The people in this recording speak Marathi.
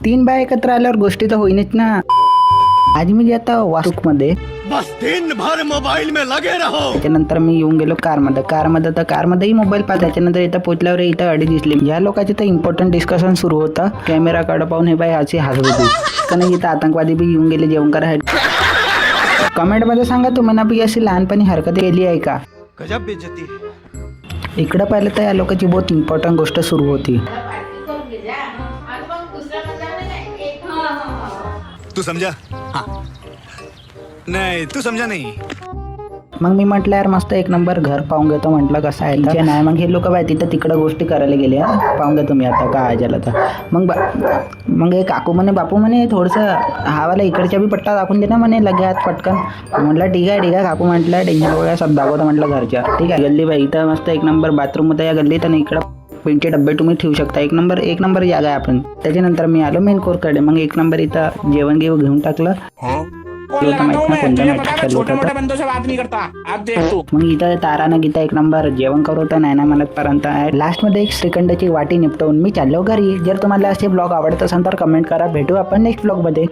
तीन बाय एकत्र आल्यावर गोष्टी तर होईनच ना. आज मी आता वास्तूकमध्ये बस दिन भर मोबाईल में लगे रहो. त्याच्यानंतर मी येऊन गेलो कारमध्ये तर कारमध्येही मोबाईल पाहत. त्याच्यानंतर इथं पोहोचल्यावर इथं अडी दिसली. या लोकांचे तर इम्पॉर्टंट डिस्कशन सुरू होतं. कॅमेरा काढ पाहून हे बाई अशी हसत होती. तर नाही इथं आतंकवादी बी येऊन गेले जेवण करायला. कमेंटमध्ये सांगा तुम्हाला बी अशी लहानपणी हरकत केली आहे का. गजब बेइज्जती. इकडं पाहिलं तर या लोकांची बहुत इम्पॉर्टंट गोष्ट सुरू होती. तू समझा. हाँ. नहीं तू समझा नहीं. मग मी म्हटलं यार मस्त एक नंबर घर पाहून घेतो. म्हटलं कसं आहे तर नाही. मग हे लोक बाय तिथं तिकडं गोष्टी करायला गेले. पाहून घ्या तुम्ही आता काय झालं तर. मग हे काकू म्हणे बापू म्हणे थोडंसं हावाला इकडच्या बी पट्टा दाखवून दे ना म्हणे लगेच पटकन. म्हटलं ठीक आहे काकू. म्हटलं टेन्शन वगैरे सब दाखवतं म्हटलं घरच्या. ठीक आहे गल्ली बाई इथं मस्त एक नंबर बाथरूम होतं या गल्लीत. आणि इकडं पेंटचे डब्बे तुम्ही ठेवू शकता. एक नंबर जागा आहे आपण. त्याच्यानंतर मी आलो मेन कोरकडे. मग एक नंबर इथं जेवण घेऊन टाकलं. मग इथं तारानं गीता एक नंबर जेवण करवतं नाही ना म्हणत पर्यंत. लास्ट मध्ये एक श्रीखंडाची वाटी निपटवून मी चाललो घरी. जर तुम्हाला असे ब्लॉग आवडत असेल तर कमेंट करा. भेटू आपण नेक्स्ट ब्लॉग मध्ये.